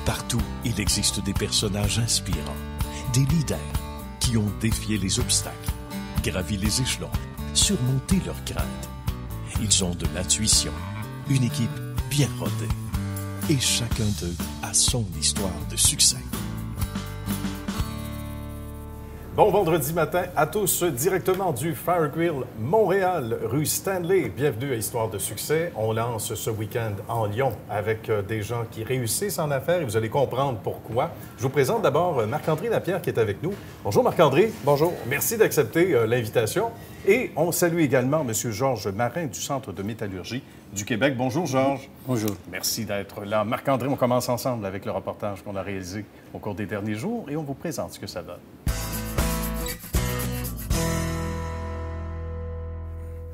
Partout, il existe des personnages inspirants, des leaders qui ont défié les obstacles, gravi les échelons, surmonté leurs craintes. Ils ont de l'intuition, une équipe bien rodée. Et chacun d'eux a son histoire de succès. Bon vendredi matin à tous, directement du Fire Grill Montréal, rue Stanley. Bienvenue à Histoire de succès. On lance ce week-end en Lyon avec des gens qui réussissent en affaires et vous allez comprendre pourquoi. Je vous présente d'abord Marc-André Lapierre qui est avec nous. Bonjour Marc-André. Bonjour. Merci d'accepter l'invitation. Et on salue également M. Georges Marin du Centre de métallurgie du Québec. Bonjour Georges. Bonjour. Merci d'être là. Marc-André, on commence ensemble avec le reportage qu'on a réalisé au cours des derniers jours et on vous présente ce que ça donne.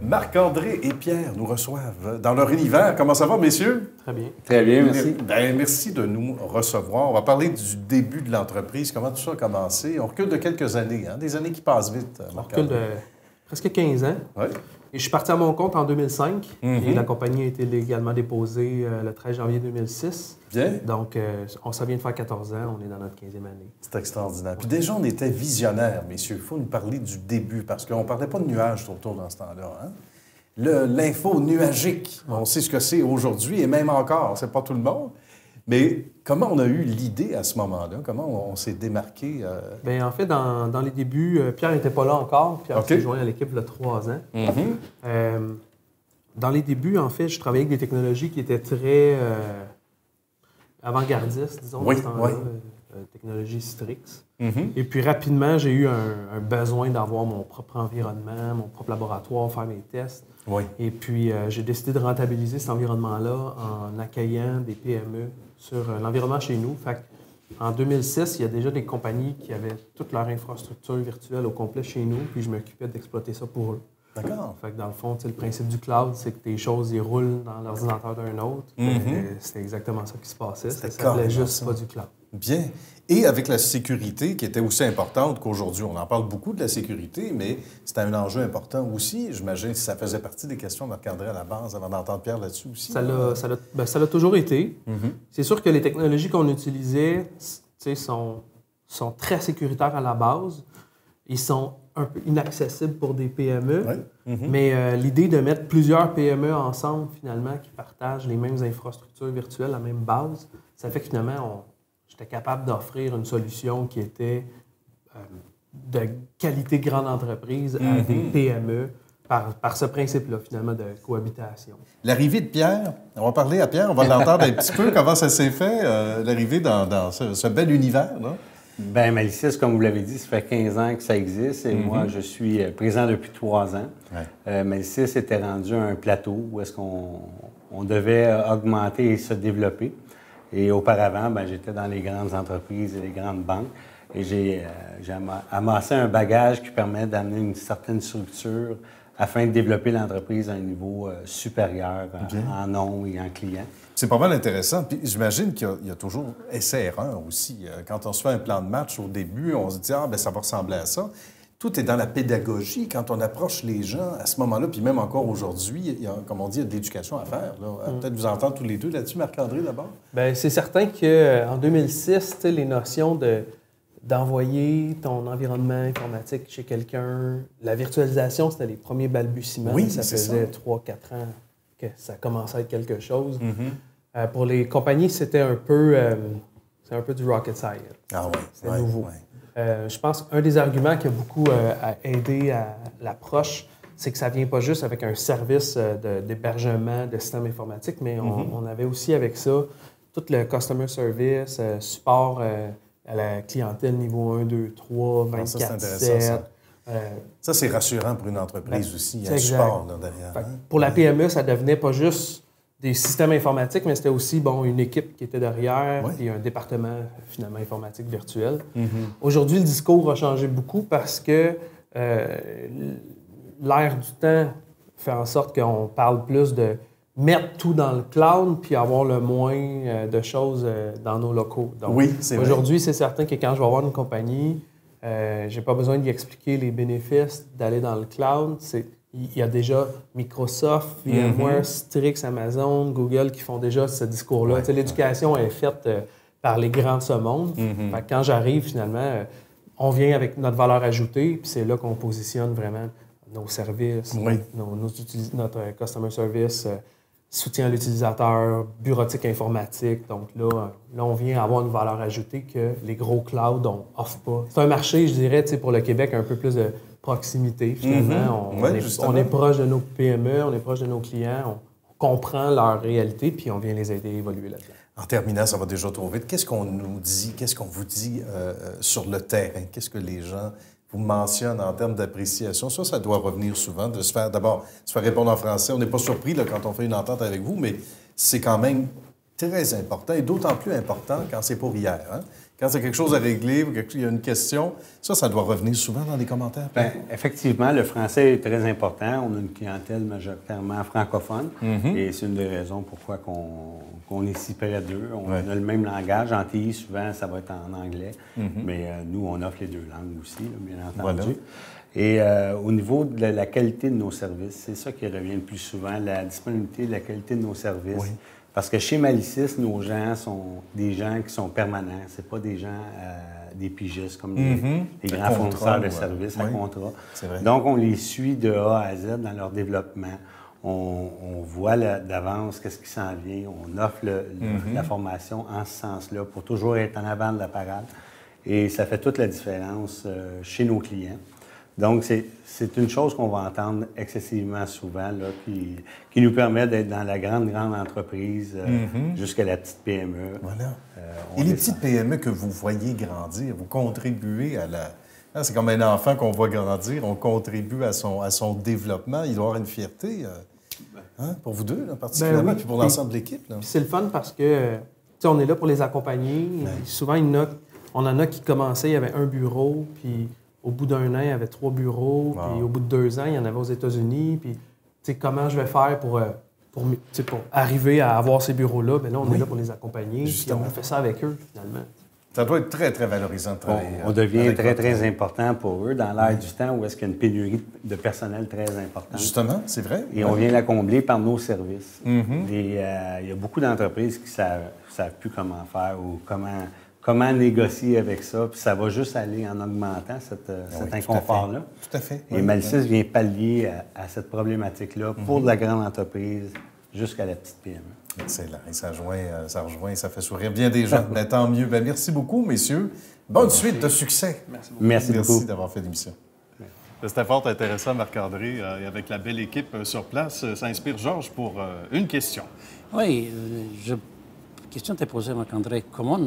Marc-André et Pierre nous reçoivent dans leur univers. Comment ça va, messieurs? Très bien. Très bien, merci. Bien, merci de nous recevoir. On va parler du début de l'entreprise, comment tout ça a commencé. On recule de quelques années, hein? Des années qui passent vite. On recule de presque 15 ans. Oui. Et je suis parti à mon compte en 2005 et la compagnie a été légalement déposée le 13 janvier 2006. Bien. Donc, ça vient de faire 14 ans. On est dans notre 15e année. C'est extraordinaire. Puis déjà, on était visionnaires, messieurs. Il faut nous parler du début parce qu'on ne parlait pas de nuages autour dans ce temps-là. Hein? L'info nuagique, on sait ce que c'est aujourd'hui et même encore, c'est pas tout le monde. Mais comment on a eu l'idée à ce moment-là? Comment on s'est démarqué? Bien, en fait, dans les débuts, Pierre n'était pas là encore. Pierre s'est joint à l'équipe il y a 3 ans. Dans les débuts, en fait, je travaillais avec des technologies qui étaient très avant-gardistes, disons, dans ce temps-là. Technologie Strix. Et puis rapidement, j'ai eu un besoin d'avoir mon propre environnement, mon propre laboratoire, faire mes tests. Oui. Et puis, j'ai décidé de rentabiliser cet environnement-là en accueillant des PME sur l'environnement chez nous. Fait en 2006, il y a déjà des compagnies qui avaient toute leur infrastructure virtuelle au complet chez nous, puis je m'occupais d'exploiter ça pour eux. D'accord. Fait que dans le fond, le principe du cloud, c'est que tes choses, ils roulent dans l'ordinateur d'un autre. C'était exactement ça qui se passait. Ça s'appelait juste pas du cloud. Bien. Et avec la sécurité, qui était aussi importante qu'aujourd'hui, on en parle beaucoup de la sécurité, mais c'était un enjeu important aussi. J'imagine que ça faisait partie des questions de Marc-André à la base, avant d'entendre Pierre là-dessus aussi. Ça l'a toujours été. C'est sûr que les technologies qu'on utilisait sont très sécuritaires à la base. Ils sont un peu inaccessibles pour des PME. Mais l'idée de mettre plusieurs PME ensemble, finalement, qui partagent les mêmes infrastructures virtuelles, la même base, ça fait que finalement, j'étais capable d'offrir une solution qui était de qualité grande entreprise à des PME par ce principe-là, finalement, de cohabitation. L'arrivée de Pierre, on va parler à Pierre, on va l'entendre un petit peu, comment ça s'est fait, l'arrivée dans ce bel univers, là. Bien, Malicis, comme vous l'avez dit, ça fait 15 ans que ça existe et moi, je suis présent depuis 3 ans. Malicis était rendu à un plateau où est-ce qu'on devait augmenter et se développer. Et auparavant, j'étais dans les grandes entreprises et les grandes banques et j'ai amassé un bagage qui permet d'amener une certaine structure afin de développer l'entreprise à un niveau supérieur en nom et en client. C'est pas mal intéressant. Puis j'imagine qu'il y a toujours essai-erreur aussi. Quand on se fait un plan de match au début, on se dit « Ah, bien, ça va ressembler à ça ». Tout est dans la pédagogie. Quand on approche les gens à ce moment-là, puis même encore aujourd'hui, comme on dit, il y a de l'éducation à faire. Peut-être vous entendre tous les deux là-dessus. Marc-André, d'abord? Bien, c'est certain qu'en 2006, les notions d'envoyer ton environnement informatique chez quelqu'un, la virtualisation, c'était les premiers balbutiements. Oui, ça faisait 3-4 ans que ça commençait à être quelque chose. Pour les compagnies, c'était un peu du rocket science. Ah oui, c'est nouveau. Je pense qu'un des arguments qui a beaucoup aidé à l'approche, c'est que ça ne vient pas juste avec un service d'hébergement de système informatique, mais on avait aussi avec ça tout le customer service, support à la clientèle niveau 1, 2, 3, 24/7. Ça, c'est rassurant pour une entreprise aussi. Il y a un support là, derrière. Pour la PME, ça devenait pas juste des systèmes informatiques, mais c'était aussi une équipe qui était derrière et un département, finalement, informatique virtuel. Aujourd'hui, le discours a changé beaucoup parce que l'ère du temps fait en sorte qu'on parle plus de mettre tout dans le cloud puis avoir le moins de choses dans nos locaux. Donc, aujourd'hui, c'est certain que quand je vais avoir une compagnie, j'ai pas besoin d'y expliquer les bénéfices d'aller dans le cloud. Il y a déjà Microsoft, VMware, Strix, Amazon, Google qui font déjà ce discours-là. L'éducation est faite par les grands de ce monde. Fait que quand j'arrive, finalement, on vient avec notre valeur ajoutée, puis c'est là qu'on positionne vraiment nos services, notre customer service, soutien à l'utilisateur, bureautique informatique. Donc là, on vient avoir une valeur ajoutée que les gros clouds n'offrent pas. C'est un marché, je dirais, pour le Québec, un peu plus de proximité, finalement. On est proche de nos PME, on est proche de nos clients, on comprend leur réalité, puis on vient les aider à évoluer là-dedans. En terminant, ça va déjà trop vite. Qu'est-ce qu'on nous dit, qu'est-ce qu'on vous dit sur le terrain? Qu'est-ce que les gens vous mentionnent en termes d'appréciation? Ça doit revenir souvent, de se faire répondre en français. On n'est pas surpris là, quand on fait une entente avec vous, mais c'est quand même très important, et d'autant plus important quand c'est pour hier. Hein? Quand c'est quelque chose à régler, ou il y a une question, ça doit revenir souvent dans les commentaires. Bien, effectivement, le français est très important. On a une clientèle majoritairement francophone, et c'est une des raisons pourquoi qu'on est si près d'eux. On a le même langage. En TI, souvent, ça va être en anglais, mais nous, on offre les deux langues aussi, là, bien entendu. Voilà. Et au niveau de la qualité de nos services, c'est ça qui revient le plus souvent, la disponibilité, la qualité de nos services. Oui. Parce que chez Malicis, nos gens sont des gens qui sont permanents. C'est pas des gens, des pigistes comme les grands fournisseurs de services à contrat. Donc, on les suit de A à Z dans leur développement. On voit d'avance qu'est-ce qui s'en vient. On offre la formation en ce sens-là pour toujours être en avant de la parade. Et ça fait toute la différence chez nos clients. Donc, c'est une chose qu'on va entendre excessivement souvent, là, qui nous permet d'être dans la grande entreprise jusqu'à la petite PME. Voilà. Et les petites PME que vous voyez grandir, vous contribuez à la... C'est comme un enfant qu'on voit grandir, on contribue à son développement. Il doit avoir une fierté pour vous deux, là, particulièrement, puis pour l'ensemble de l'équipe. Puis c'est le fun parce que on est là pour les accompagner. Souvent, on en a qui commençaient, il y avait un bureau, puis... Au bout d'un an, il y avait 3 bureaux. Puis au bout de 2 ans, il y en avait aux États-Unis. Puis, comment je vais faire pour arriver à avoir ces bureaux-là? Bien là, on est là pour les accompagner. Puis on fait ça avec eux, finalement. Ça doit être très, très valorisant de travailler. On devient très, très important pour eux dans l'air du temps où est-ce qu'il y a une pénurie de personnel très importante. Justement, c'est vrai. Et on vient la combler par nos services. Il y a beaucoup d'entreprises qui ne savent plus comment faire ou comment négocier avec ça, puis ça va juste aller en augmentant cet inconfort-là. Tout à fait. Et Malicis vient pallier à cette problématique-là pour de la grande entreprise jusqu'à la petite PME. Excellent. Et ça rejoint, ça fait sourire bien des gens. Mais tant mieux. Bien, merci beaucoup, messieurs. Bonne suite de succès. Merci beaucoup. Merci d'avoir fait l'émission. C'était fort intéressant, Marc-André, avec la belle équipe sur place. Ça inspire Georges pour une question. Oui, la question t'est posée, Marc-André. Comment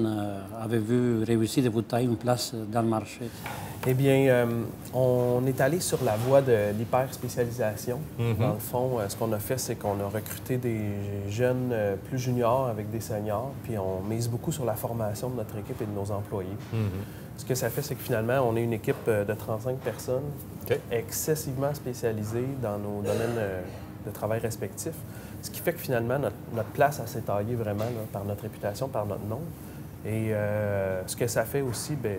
avez-vous réussi de vous tailler une place dans le marché? Eh bien, on est allé sur la voie de l'hyper-spécialisation. Dans le fond, ce qu'on a fait, c'est qu'on a recruté des jeunes plus juniors avec des seniors, puis on mise beaucoup sur la formation de notre équipe et de nos employés. Ce que ça fait, c'est que finalement, on est une équipe de 35 personnes excessivement spécialisées dans nos domaines de travail respectifs. Ce qui fait que finalement, notre place s'est taillée vraiment là, par notre réputation, par notre nom. Et ce que ça fait aussi, bien,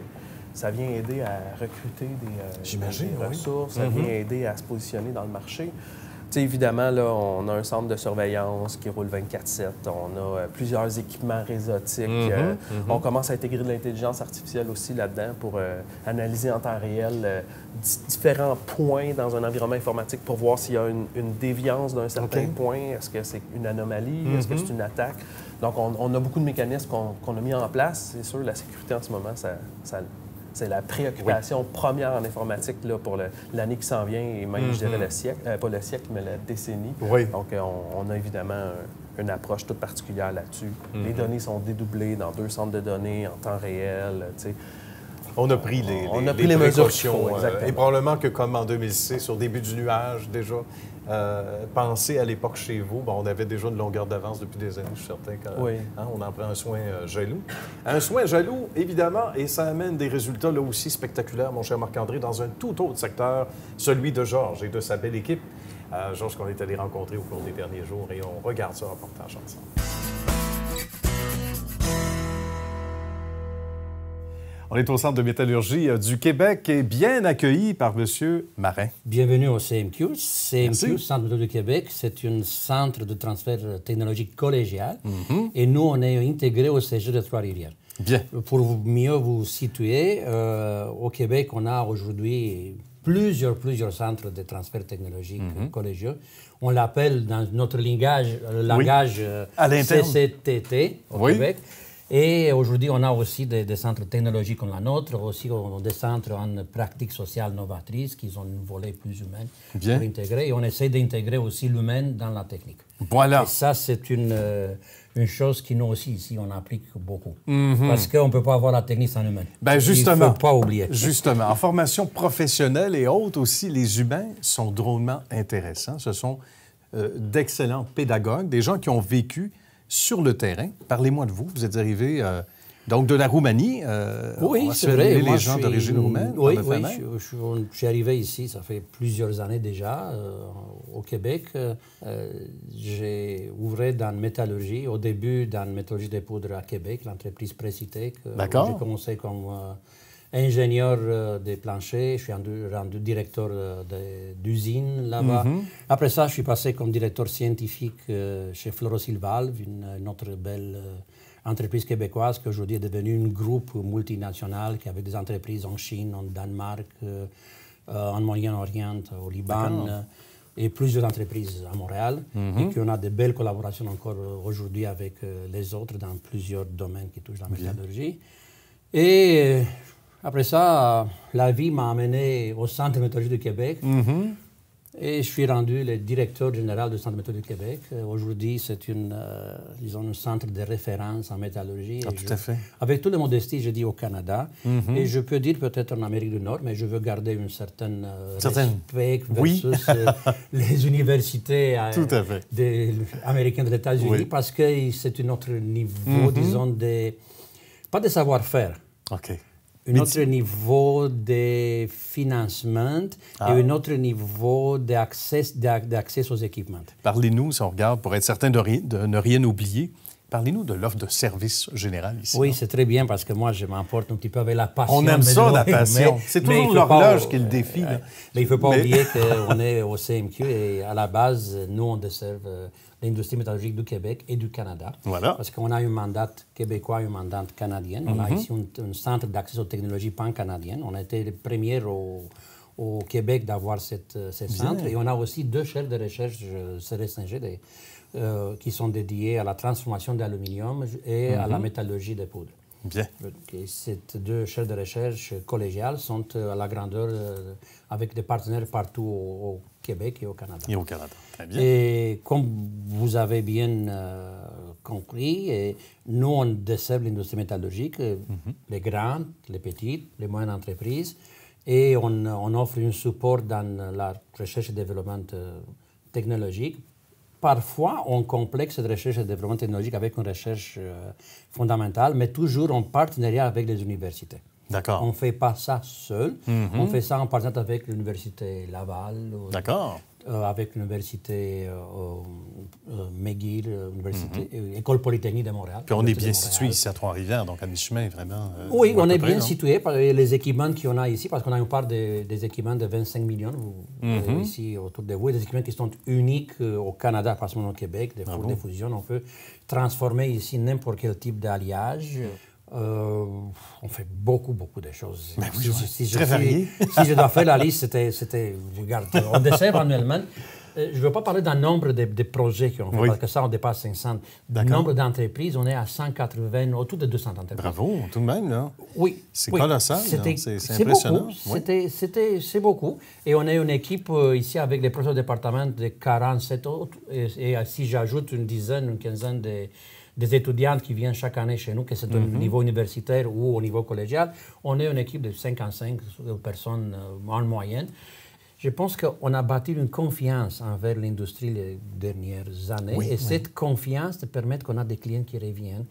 ça vient aider à recruter des ressources, ça vient aider à se positionner dans le marché. T'sais, évidemment, là, on a un centre de surveillance qui roule 24/7. On a plusieurs équipements réseautiques. On commence à intégrer de l'intelligence artificielle aussi là-dedans pour analyser en temps réel différents points dans un environnement informatique pour voir s'il y a une déviance d'un certain point. Est-ce que c'est une anomalie? Est-ce que c'est une attaque? Donc, on a beaucoup de mécanismes qu'on a mis en place. C'est sûr, la sécurité en ce moment, c'est la préoccupation première en informatique là, pour l'année qui s'en vient et même, je dirais, le siècle, pas le siècle, mais la décennie. Donc, on a évidemment une approche toute particulière là-dessus. Les données sont dédoublées dans 2 centres de données en temps réel. On a pris les précautions. Et probablement que, comme en 2006, au début du nuage, déjà, pensé à l'époque chez vous, on avait déjà une longueur d'avance depuis des années, je suis certain qu'on en prend un soin jaloux. Un soin jaloux, évidemment, et ça amène des résultats là aussi spectaculaires, mon cher Marc-André, dans un tout autre secteur, celui de Georges et de sa belle équipe. Georges qu'on est allé rencontrer au cours des derniers jours, et on regarde ce reportage ensemble. On est au Centre de métallurgie du Québec et bien accueilli par M. Marin. Bienvenue au CMQ. CMQ, Centre de métallurgie du Québec, c'est un centre de transfert technologique collégial. Et nous, on est intégré au CEGE de Trois-Rivières. Bien. Pour mieux vous situer, au Québec, on a aujourd'hui plusieurs centres de transfert technologique collégiaux. On l'appelle dans notre langage À l'interne. CCTT au Oui. Québec. Et aujourd'hui, on a aussi des centres technologiques comme la nôtre, aussi des centres en pratique sociale novatrice qui ont un volet plus humain Bien. pour intégrer. Et on essaie d'intégrer aussi l'humain dans la technique. Voilà. Et ça, c'est une chose qui nous aussi, ici, on applique beaucoup. Parce qu'on ne peut pas avoir la technique sans l'humain. Ben justement. Il ne faut pas oublier. Justement. En formation professionnelle et autres aussi, les humains sont drôlement intéressants. Ce sont d'excellents pédagogues, des gens qui ont vécu sur le terrain. Parlez-moi de vous. Vous êtes arrivé donc de la Roumanie. Oui, c'est vrai. Les Moi, gens je suis- d'origine roumaine. Oui, dans votre oui. famille. Je suis arrivé ici, ça fait plusieurs années déjà, au Québec. J'ai ouvert dans la métallurgie, au début dans la métallurgie des poudres à Québec, l'entreprise Précitech. D'accord. J'ai commencé comme ingénieur des planchers. Je suis rendu directeur d'usine là-bas. Après ça, je suis passé comme directeur scientifique chez Fluorosilvalve, une autre belle entreprise québécoise qui aujourd'hui est devenue un groupe multinational qui avait des entreprises en Chine, en Danemark, en Moyen-Orient, au Liban, et plusieurs entreprises à Montréal, et qu'on a de belles collaborations encore aujourd'hui avec les autres dans plusieurs domaines qui touchent la métallurgie. Et après ça, la vie m'a amené au Centre de métallurgie du Québec. Et je suis rendu le directeur général du Centre de métallurgie du Québec. Aujourd'hui, c'est un centre de référence en métallurgie. Ah, tout à fait. Avec toute la modestie, je dis au Canada. Et je peux dire peut-être en Amérique du Nord, mais je veux garder un certain respect versus les universités Tout à fait. américaines des États-Unis, Oui. parce que c'est un autre niveau, disons, pas de savoir-faire. OK. Un autre niveau de financement et un autre niveau d'accès aux équipements. Parlez-nous, si on regarde, pour être certain de ne rien oublier, parlez-nous de l'offre de service général ici. Oui, c'est très bien parce que moi, je m'emporte un petit peu avec la passion. On aime ça, la passion. C'est mais toujours il faut pas- l'horloge qui est le défi. là. Mais il ne faut pas oublier qu'on est au CMQ et à la base, nous, on dessert l'industrie métallurgique du Québec et du Canada. Voilà. Parce qu'on a un mandat québécois et un mandat canadien. On a ici un centre d'accès aux technologies pan-canadiennes. On a été les premiers au Québec d'avoir ce centre. Et on a aussi 2 chaires de recherche CRSNG qui sont dédiées à la transformation d'aluminium et à la métallurgie des poudres. Bien. Et ces 2 chaires de recherche collégiales sont à la grandeur avec des partenaires partout au Québec et au Canada. Et au Canada. Très bien. Et comme vous avez bien compris, nous, on dessert l'industrie métallurgique, les grandes, les petites, les moyennes entreprises, et on offre un support dans la recherche et développement technologique. Parfois, on complexe cette recherche et développement technologique avec une recherche fondamentale, mais toujours en partenariat avec les universités. D'accord. On ne fait pas ça seul. On fait ça en partenariat avec l'Université Laval, D'accord. avec l'Université McGill, École Polytechnique de Montréal. Puis on est Université bien de Montréal. situé ici à Trois-Rivières, donc à mi-chemin, vraiment. Oui, à on peu est près, bien non? situé par les équipements qu'on a ici, parce qu'on a une part des équipements de 25 millions ici autour de vous, des équipements qui sont uniques au Canada, pas seulement au Québec, des fours de fusion. On peut transformer ici n'importe quel type d'alliage. On fait beaucoup de choses. Ben oui, Si très varié. Si je dois faire la liste, c'était regarde, on dessert annuellement. Je ne veux pas parler d'un nombre de projets qu'on fait, Oui. parce que ça, on dépasse 500. D'accord. Nombre d'entreprises, on est à 180, autour de 200 entreprises. Bravo, tout de même, là. Oui. C'est oui. colossal, là. C'est impressionnant. Beaucoup. Oui. C'est beaucoup. Et on est une équipe ici avec les professeurs de département de 47 autres. Et si j'ajoute une dizaine, une quinzaine des étudiantes qui viennent chaque année chez nous, que c'est au niveau universitaire ou au niveau collégial, on est une équipe de 55 personnes en moyenne. Je pense qu'on a bâti une confiance envers l'industrie les dernières années. Oui, cette confiance te permet qu'on a des clients qui reviennent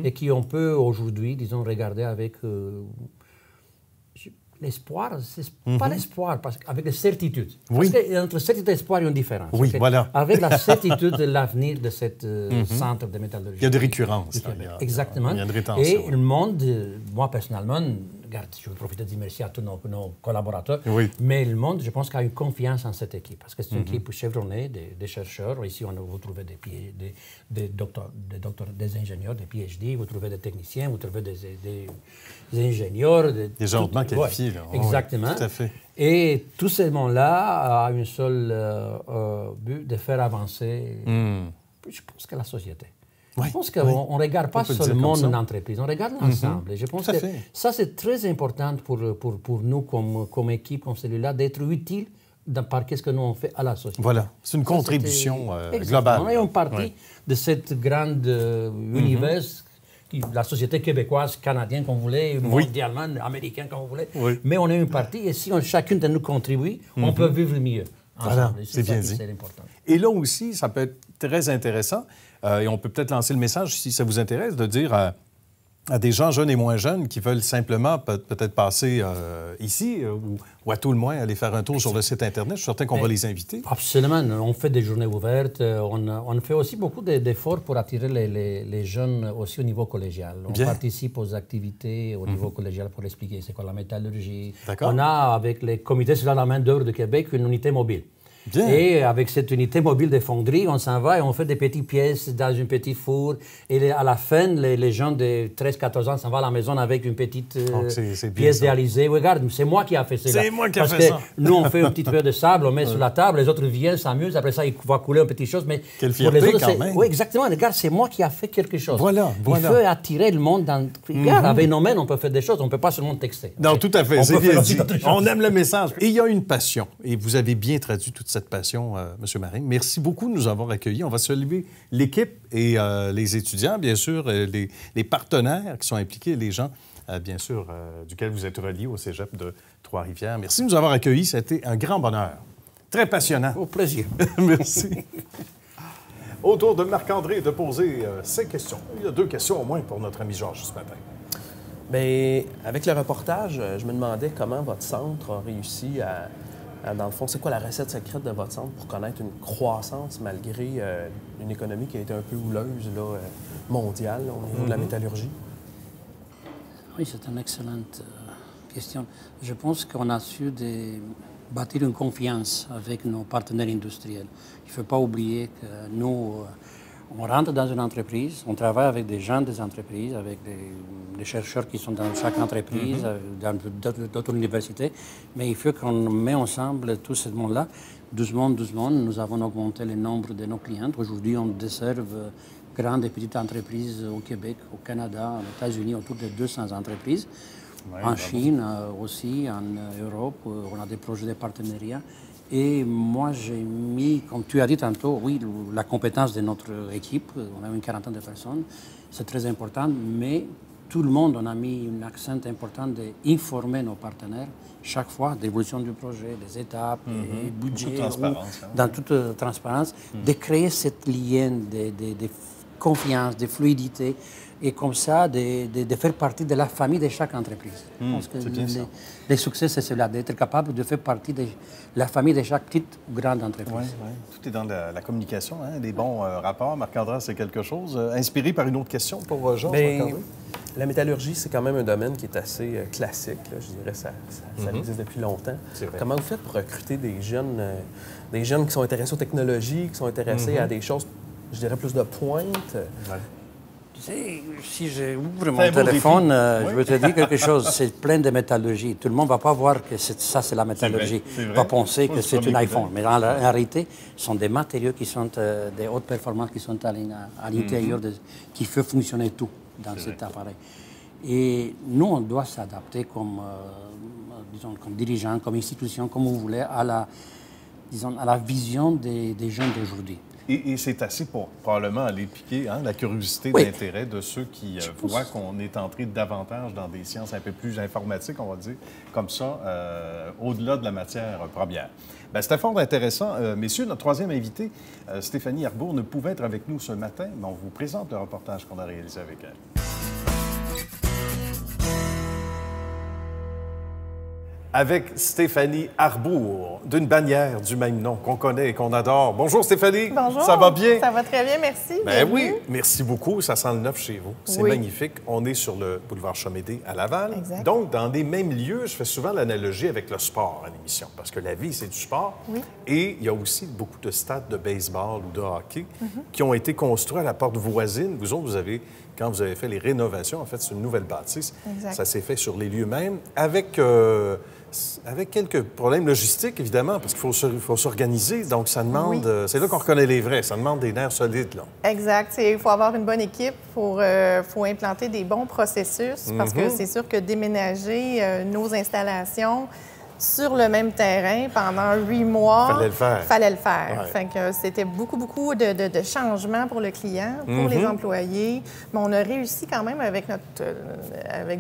et qui on peut aujourd'hui, disons, regarder avec l'espoir. C'est pas l'espoir, parce qu'avec la certitude. Oui. Parce qu'entre certitude et espoir, il y a une différence. Oui, Ok? voilà. Avec la certitude de l'avenir de ce centre de métallurgie. Il y a des récurrences. Là. Exactement. Il y a une rétention. Et le monde, moi personnellement, regarde, je veux profiter de dire merci à tous nos collaborateurs. Oui. Mais le monde, je pense, a une confiance en cette équipe. Parce que c'est une équipe chevronnée, des chercheurs. Ici, vous trouvez des docteurs, des ingénieurs, des PhD, vous trouvez des techniciens, vous trouvez des ingénieurs. Des gens hautement qualifiés. Là. Exactement. Oui, tout à fait. Et tout ce monde-là a un seul but de faire avancer, je pense, que la société. Oui, je pense qu'on ne regarde pas seulement une entreprise, on regarde l'ensemble. Et je pense que ça, c'est très important pour nous comme équipe, comme celui-là, d'être utile par qu'est-ce que nous on fait à la société. Voilà, c'est une contribution globale. On est une partie de cette grande univers, la société québécoise, canadienne, comme vous voulez, mondialement, américaine, comme vous voulez. Oui. Mais on est une partie, et si chacune de nous contribue, on peut vivre mieux. Voilà, c'est bien dit. C'est important. Et là aussi, ça peut être très intéressant, et on peut peut-être lancer le message, si ça vous intéresse, de dire à des gens jeunes et moins jeunes qui veulent simplement peut-être passer ici ou à tout le moins aller faire un tour sur le site Internet. Je suis certain qu'on va les inviter. Absolument. On fait des journées ouvertes. On fait aussi beaucoup d'efforts pour attirer les jeunes aussi au niveau collégial. On participe aux activités au niveau collégial pour expliquer c'est quoi la métallurgie. On a, avec les comités sur la main-d'œuvre de Québec, une unité mobile. Bien. Et avec cette unité mobile de fonderie, on s'en va et on fait des petites pièces dans une petite four. Et à la fin, les gens de 13-14 ans s'en vont à la maison avec une petite pièce réalisée. Regarde, c'est moi qui ai fait ça. C'est moi qui ai fait ça. Parce que nous, on fait une petite feuille de sable, on met sur la table, les autres viennent, s'amusent. Après ça, ils vont couler une petite chose. Mais quelle fierté, pour les autres, quand même. Oui, exactement. Regarde, c'est moi qui ai fait quelque chose. Voilà. Il faut attirer le monde dans... Regarde, avec nos mains, on peut faire des choses. On ne peut pas seulement texter. Non, tout à fait. C'est bien dit. On aime le message. Et il y a une passion. Et vous avez bien traduit toute cette passion, M. Marin. Merci beaucoup de nous avoir accueillis. On va saluer l'équipe et les étudiants, bien sûr, les partenaires qui sont impliqués, les gens, bien sûr, duquel vous êtes reliés au cégep de Trois-Rivières. Merci de nous avoir accueillis. Ça a été un grand bonheur. Très passionnant. Au plaisir. Merci. Au tour de Marc-André de poser ses questions. Il y a 2 questions au moins pour notre ami Georges ce matin. Bien, avec le reportage, je me demandais comment votre centre a réussi à dans le fond, c'est quoi la recette secrète de votre centre pour connaître une croissance malgré une économie qui a été un peu houleuse là, mondiale au niveau de la métallurgie? Oui, c'est une excellente question. Je pense qu'on a su bâtir une confiance avec nos partenaires industriels. Il ne faut pas oublier que nous, on rentre dans une entreprise, on travaille avec des gens des entreprises, avec des chercheurs qui sont dans chaque entreprise, dans d'autres universités, mais il faut qu'on mette ensemble tout ce monde-là. Doucement, nous avons augmenté le nombre de nos clients. Aujourd'hui, on dessert grandes et petites entreprises au Québec, au Canada, aux États-Unis, autour de 200 entreprises. En Chine aussi, en Europe, on a des projets de partenariat. Et moi, j'ai mis, comme tu as dit tantôt, oui, la compétence de notre équipe. On a une quarantaine de personnes. C'est très important, mais tout le monde, on a mis un accent important d'informer nos partenaires chaque fois de l'évolution du projet, des étapes, des budgets, dans toute transparence, de créer cette lien de confiance, de fluidité, et comme ça, de faire partie de la famille de chaque entreprise. Je pense que le succès, c'est cela, d'être capable de faire partie de la famille de chaque petite ou grande entreprise. Oui. Tout est dans la communication, hein? Des bons rapports. Marc-André, c'est quelque chose. Inspiré par une autre question pour Georges, Marc-André? La métallurgie, c'est quand même un domaine qui est assez classique. Là. Je dirais ça existe depuis longtemps. Comment vous faites pour recruter des jeunes qui sont intéressés aux technologies, qui sont intéressés à des choses, je dirais, plus de pointe? Tu sais, si j'ouvre mon téléphone, je veux te dire quelque chose. C'est plein de métallurgie. Tout le monde ne va pas voir que ça, c'est la métallurgie. Il va penser que c'est un iPhone. Mais en réalité, ce sont des matériaux qui sont des hautes performances qui sont à l'intérieur, qui font fonctionner tout dans cet appareil. Et nous, on doit s'adapter comme dirigeants, comme institution, comme vous voulez, à la vision des jeunes d'aujourd'hui. Et c'est assez pour probablement aller piquer la curiosité d'intérêt de ceux qui voient qu'on est entré davantage dans des sciences un peu plus informatiques, on va dire, comme ça, au-delà de la matière première. Bien, c'était fort intéressant. Messieurs, notre troisième invitée, Stéphanie Arbour, ne pouvait être avec nous ce matin, mais on vous présente le reportage qu'on a réalisé avec elle. avec Stéphanie Arbour, d'une bannière du même nom qu'on connaît et qu'on adore. Bonjour Stéphanie. Bonjour. Ça va bien? Ça va très bien, merci. Ben Bienvenue. oui, merci beaucoup. Ça sent le neuf chez vous. C'est magnifique. On est sur le boulevard Chamédé à Laval. Exact. Donc, dans les mêmes lieux, je fais souvent l'analogie avec le sport à l'émission, parce que la vie, c'est du sport. Oui. Et il y a aussi beaucoup de stades de baseball ou de hockey qui ont été construits à la porte voisine. Vous autres, quand vous avez fait les rénovations, en fait, c'est une nouvelle bâtisse. Exact. Ça s'est fait sur les lieux mêmes, avec quelques problèmes logistiques, évidemment, parce qu'il faut s'organiser. Donc, ça demande... c'est là qu'on reconnaît les vrais. Ça demande des nerfs solides, là. Exact. Il faut avoir une bonne équipe, faut implanter des bons processus, parce que c'est sûr que déménager nos installations sur le même terrain pendant 8 mois... Fallait le faire. Ouais. Fait que c'était beaucoup de changements pour le client, pour les employés. Mais on a réussi quand même avec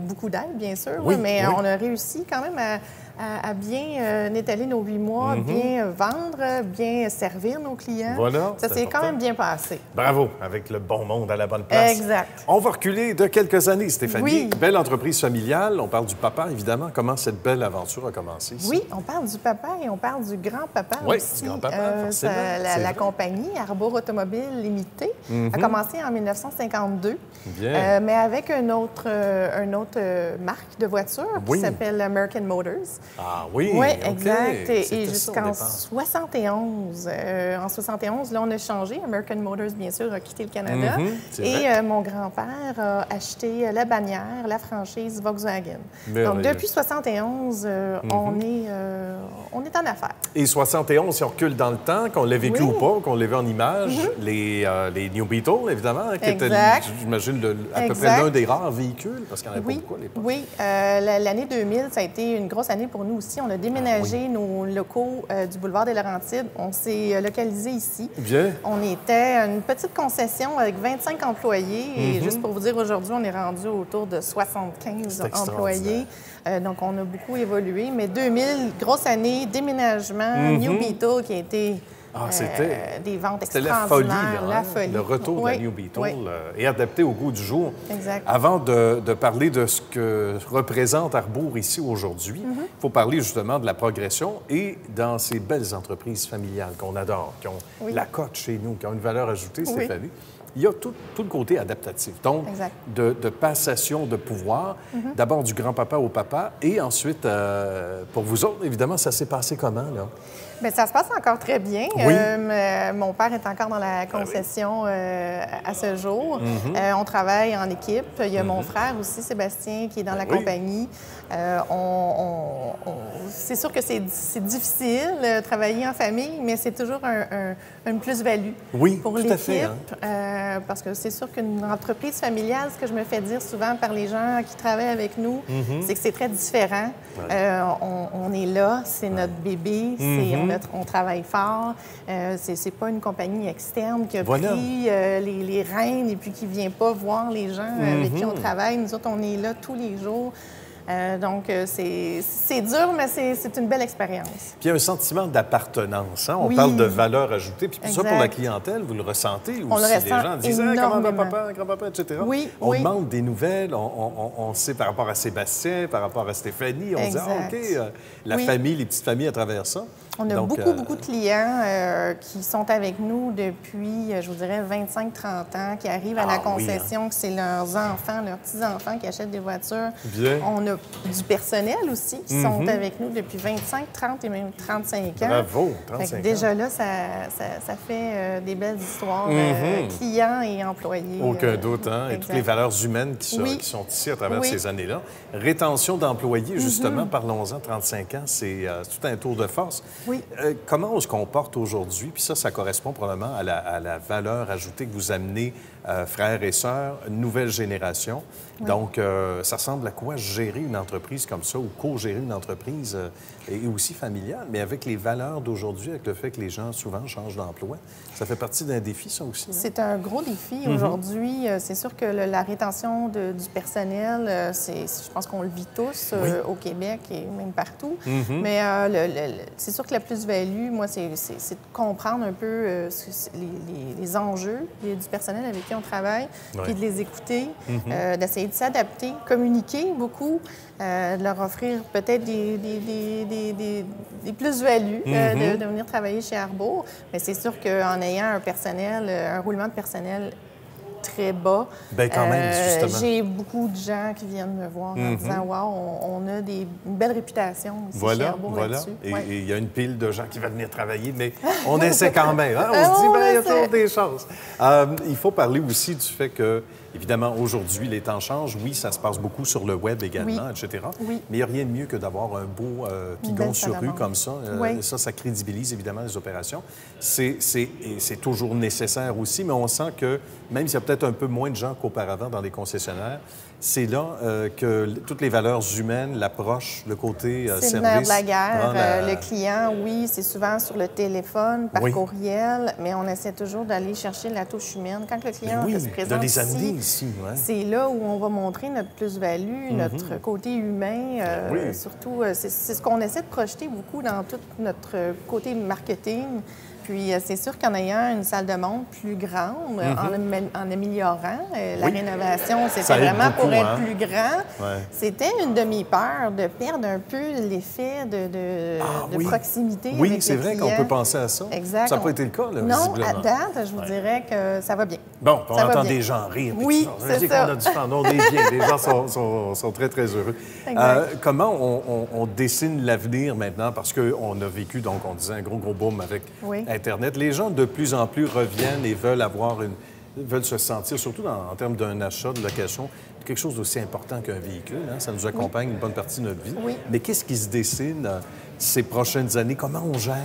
beaucoup d'aide, bien sûr, mais on a réussi quand même à bien étaler nos 8 mois, bien vendre, bien servir nos clients. Voilà. Ça s'est quand même bien passé. Bravo, avec le bon monde à la bonne place. Exact. On va reculer de quelques années, Stéphanie. Oui. Belle entreprise familiale. On parle du papa, évidemment. Comment cette belle aventure a commencé ici? Oui, on parle du papa et on parle du grand-papa aussi. Du grand-papa, forcément. La compagnie Arbour Automobile Limitée a commencé en 1952, Bien. mais avec une autre marque de voiture qui s'appelle American Motors. Ah oui? Oui, OK. exact. Et C'était ça, jusqu'en au départ. 71. En 71, là, on a changé. American Motors, bien sûr, a quitté le Canada. c'est Et vrai. mon grand-père a acheté la bannière, la franchise Volkswagen. Merveilleux. Donc, depuis 71, on est en affaires. Et 71, si on recule dans le temps, qu'on l'ait vécu ou pas, qu'on l'ait vu en image, les New Beetle, évidemment, qui étaient, Exact. j'imagine, à peu près Exact. l'un des rares véhicules, parce qu'il n'y en avait pas beaucoup à l'époque. Oui. L'année 2000, ça a été une grosse année pour nous aussi. On a déménagé nos locaux du boulevard des Laurentides. On s'est localisé ici. Bien. On était une petite concession avec 25 employés. Et juste pour vous dire, aujourd'hui, on est rendu autour de 75 employés. Donc, on a beaucoup évolué. Mais 2000, grosse année, déménagement, New Beetle qui a été... c'était des ventes C'était extraordinaires. la folie. Le retour de la New Beetle est adapté au goût du jour. Exact. Avant de parler de ce que représente Arbour ici aujourd'hui, il faut parler justement de la progression et dans ces belles entreprises familiales qu'on adore, qui ont la cote chez nous, qui ont une valeur ajoutée, Stéphanie. Il y a tout le côté adaptatif. Donc, de passation de pouvoir, d'abord du grand-papa au papa, et ensuite, pour vous autres, évidemment, ça s'est passé comment, là? Bien, ça se passe encore très bien. Oui. Mon père est encore dans la concession à ce jour. On travaille en équipe. Il y a mon frère aussi, Sébastien, qui est dans la compagnie. C'est sûr que c'est difficile travailler en famille, mais c'est toujours une plus-value pour l'équipe. Parce que c'est sûr qu'une entreprise familiale, ce que je me fais dire souvent par les gens qui travaillent avec nous, c'est que c'est très différent. On est là, c'est notre bébé, on travaille fort. C'est pas une compagnie externe qui a pris les rênes et puis qui vient pas voir les gens avec qui on travaille. Nous autres, on est là tous les jours. Donc, c'est dur, mais c'est une belle expérience. Puis il y a un sentiment d'appartenance. Hein? On parle de valeur ajoutée. Puis ça, pour la clientèle, vous le ressentez? Ou si les gens disent « comment va papa, grand-papa, etc. » On demande des nouvelles. On sait par rapport à Sébastien, par rapport à Stéphanie. On dit « Ah, OK, la famille, les petites familles à travers ça. » On a beaucoup de clients qui sont avec nous depuis, je vous dirais, 25-30 ans, qui arrivent à la concession, que c'est leurs enfants, leurs petits-enfants qui achètent des voitures. Bien. On a du personnel aussi qui sont avec nous depuis 25, 30 et même 35 ans. Bravo, 35 ans. Déjà là, ça fait des belles histoires, clients et employés. Aucun doute, hein? Et toutes les valeurs humaines qui sont ici à travers ces années-là. Rétention d'employés, justement, parlons-en, 35 ans, c'est tout un tour de force. Oui. Comment on se comporte aujourd'hui? Puis ça correspond probablement à la valeur ajoutée que vous amenez, frères et sœurs, nouvelle génération. Oui. Donc, ça ressemble à quoi gérer une entreprise comme ça ou co-gérer une entreprise et aussi familiale, mais avec les valeurs d'aujourd'hui, avec le fait que les gens souvent changent d'emploi? Ça fait partie d'un défi, ça aussi? C'est un gros défi aujourd'hui. C'est sûr que la rétention du personnel, je pense qu'on le vit tous au Québec et même partout. Mais c'est sûr que la plus-value, moi, c'est de comprendre un peu les enjeux du personnel avec qui qui on travaille, puis de les écouter, d'essayer de s'adapter, communiquer beaucoup, de leur offrir peut-être des plus-values de venir travailler chez Arbour. Mais c'est sûr qu'en ayant un roulement de personnel très bas. Bien, quand même, justement. J'ai beaucoup de gens qui viennent me voir en disant « Wow, on a une belle réputation ici chez Arbour là-dessus. » Et il y a une pile de gens qui veulent venir travailler, mais on essaie quand même. Hein? On se dit, il y a toujours des chances. Il faut parler aussi du fait que, évidemment, aujourd'hui, les temps changent. Oui, ça se passe beaucoup sur le web également, etc. Oui. Mais il n'y a rien de mieux que d'avoir un beau pigon sur rue comme ça. Ça crédibilise évidemment les opérations. C'est toujours nécessaire aussi, mais on sent que, même s'il y a peut-être un peu moins de gens qu'auparavant dans les concessionnaires, c'est là que toutes les valeurs humaines, l'approche, le côté service... C'est le nerf de la guerre. Le client, oui, c'est souvent sur le téléphone, par courriel, mais on essaie toujours d'aller chercher la touche humaine. Quand le client se présente de les amener ici, c'est là où on va montrer notre plus-value, notre côté humain. Surtout, c'est ce qu'on essaie de projeter beaucoup dans tout notre côté marketing. Puis, c'est sûr qu'en ayant une salle de monde plus grande, en améliorant la rénovation, c'était vraiment beaucoup, pour être plus grand. C'était une demi-peur de perdre un peu l'effet de proximité. Oui, c'est vrai qu'on peut penser à ça. Exact. Ça n'a pas été le cas, là, non, à date, je vous dirais que ça va bien. Bon, on entend des gens rire. Oui, c'est ça. On a du temps. On est bien. Les gens sont très, très heureux. Comment on dessine l'avenir maintenant? Parce qu'on a vécu, donc, on disait, un gros boom avec Internet. Les gens, de plus en plus, reviennent et veulent se sentir, surtout en termes d'un achat, de location, quelque chose d'aussi important qu'un véhicule. Hein? Ça nous accompagne une bonne partie de notre vie. Oui. Mais qu'est-ce qui se dessine ces prochaines années? Comment on gère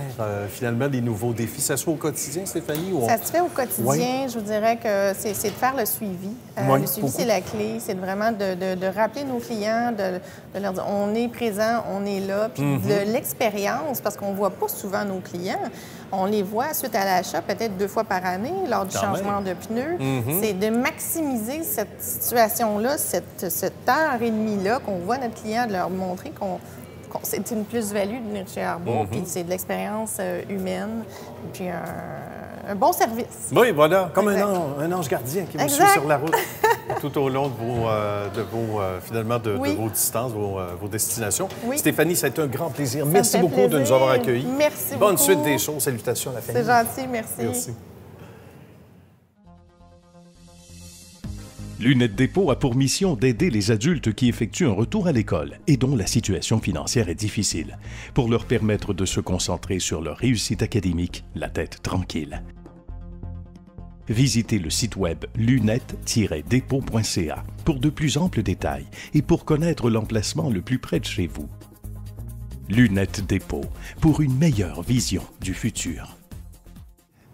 finalement les nouveaux défis? Ça se fait au quotidien, Stéphanie? Ça se fait au quotidien. Je vous dirais que c'est de faire le suivi. Le suivi, c'est la clé. C'est vraiment de rappeler nos clients, de leur dire on est présent, on est là. Puis de l'expérience, parce qu'on ne voit pas souvent nos clients. On les voit suite à l'achat, peut-être 2 fois par année, lors du changement de pneus. C'est de maximiser cette situation-là, cette heure et demie-là qu'on voit notre client, de leur montrer c'est une plus-value de venir chez Arbour, puis c'est de l'expérience humaine, puis un bon service. Oui, voilà, comme un ange gardien qui vous suit sur la route tout au long de vos distances, vos destinations. Oui. Stéphanie, ça a été un grand plaisir. Merci beaucoup de nous avoir accueillis. Merci beaucoup. Bonne suite des choses. Salutations à la famille. C'est gentil, merci. Merci. Lunettes Dépôt a pour mission d'aider les adultes qui effectuent un retour à l'école et dont la situation financière est difficile, pour leur permettre de se concentrer sur leur réussite académique, la tête tranquille. Visitez le site web lunettes-dépôt.ca pour de plus amples détails et pour connaître l'emplacement le plus près de chez vous. Lunettes Dépôt, pour une meilleure vision du futur.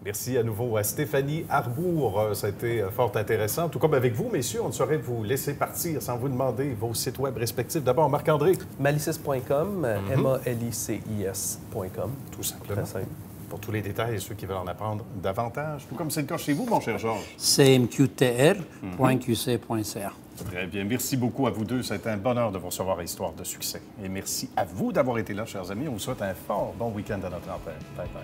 Merci à nouveau à Stéphanie Arbour. Ça a été fort intéressant. Tout comme avec vous, messieurs, on ne saurait vous laisser partir sans vous demander vos sites web respectifs. D'abord, Marc-André. Malicis.com, MALICIS.com. Tout simplement. Très simple. Pour tous les détails et ceux qui veulent en apprendre davantage, tout comme c'est le cas chez vous, mon cher Georges. cmqtr.qc.ca. Très bien. Merci beaucoup à vous deux. C'était un bonheur de vous recevoir à Histoire de succès. Et merci à vous d'avoir été là, chers amis. On vous souhaite un fort bon week-end à notre antenne. Bye bye.